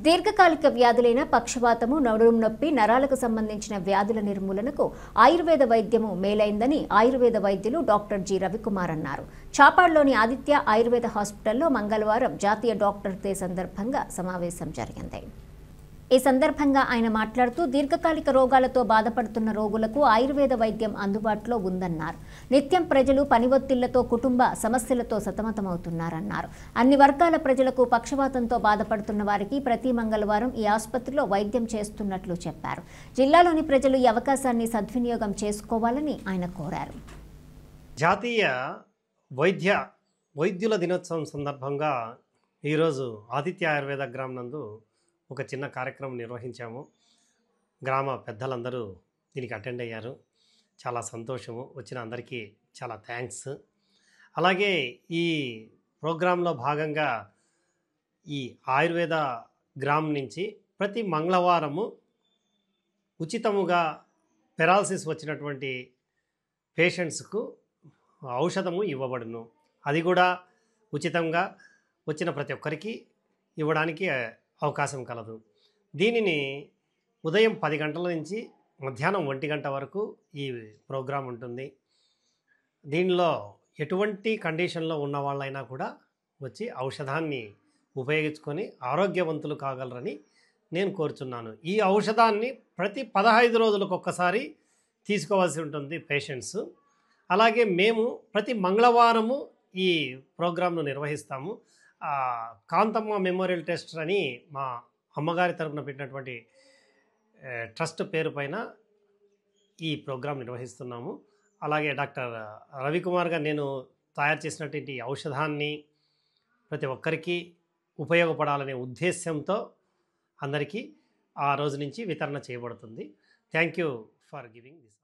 దీర్ఘకాలిక వ్యాధులైన పక్షవాతము, నడుము నొప్పి, నరాలకు సంబంధించిన వ్యాధుల నిర్మూలనకు ఆయుర్వేద వైద్యము మేలైందని ఆయుర్వేద వైద్యులు డాక్టర్ జి రవికుమార్ అన్నారు. చాపాడ్లోని ఆదిత్య ఆయుర్వేద హాస్పిటల్లో మంగళవారం జాతీయ డాక్టర్ డే సందర్భంగా సమావేశం జరిగింది. ఈ సందర్భంగా ఆయన మాట్లాడుతూ దీర్ఘకాలిక రోగాలతో బాధపడుతున్న రోగులకు ఆయుర్వేద వైద్యం అందుబాటులో ఉందన్నారు. నిత్యం ప్రజలు పని ఒత్తిళ్లతో, కుటుంబ సమస్యలతో సతమతమవుతున్నారన్నారు. అన్ని వర్గాల ప్రజలకు పక్షవాతంతో బాధపడుతున్న వారికి ప్రతి మంగళవారం ఈ ఆసుపత్రిలో వైద్యం చేస్తున్నట్లు చెప్పారు. జిల్లాలోని ప్రజలు ఈ అవకాశాన్ని సద్వినియోగం చేసుకోవాలని ఆయన కోరారు. జాతీయ వైద్యుల దినోత్సవం సందర్భంగా ఈరోజు ఆదిత్య ఆయుర్వేద గ్రామం నందు ఒక చిన్న కార్యక్రమం నిర్వహించాము. గ్రామ పెద్దలందరూ దీనికి అటెండ్ అయ్యారు. చాలా సంతోషము. వచ్చిన అందరికీ చాలా థ్యాంక్స్. అలాగే ఈ ప్రోగ్రాంలో భాగంగా ఈ ఆయుర్వేద గ్రామం నుంచి ప్రతి మంగళవారము ఉచితముగా పెరాలసిస్ వచ్చినటువంటి పేషెంట్స్కు ఔషధము ఇవ్వబడును. అది కూడా ఉచితంగా వచ్చిన ప్రతి ఒక్కరికి ఇవ్వడానికి అవకాశం కలదు. దీనిని ఉదయం 10 గంటల నుంచి మధ్యాహ్నం 1 గంట వరకు ఈ ప్రోగ్రాం ఉంటుంది. దీనిలో ఎటువంటి కండిషన్లో ఉన్న వాళ్ళైనా కూడా వచ్చి ఔషధాన్ని ఉపయోగించుకొని ఆరోగ్యవంతులు కాగలరని నేను కోరుచున్నాను. ఈ ఔషధాన్ని ప్రతి 15 రోజులకు ఒక్కసారి తీసుకోవాల్సి ఉంటుంది పేషెంట్స్. అలాగే మేము ప్రతి మంగళవారము ఈ ప్రోగ్రాంను నిర్వహిస్తాము. కాంతమ్మ మెమోరియల్ ట్రస్ట్ అని మా అమ్మగారి తరపున పెట్టినటువంటి ట్రస్ట్ పేరు పైన ఈ ప్రోగ్రాం నిర్వహిస్తున్నాము. అలాగే డాక్టర్ రవికుమార్ గారు నేను తయారు చేసినటువంటి ఔషధాన్ని ప్రతి ఒక్కరికి ఉపయోగపడాలనే ఉద్దేశ్యంతో అందరికీ ఆ రోజు నుంచి వితరణ చేయబడుతుంది. Thank you for giving this.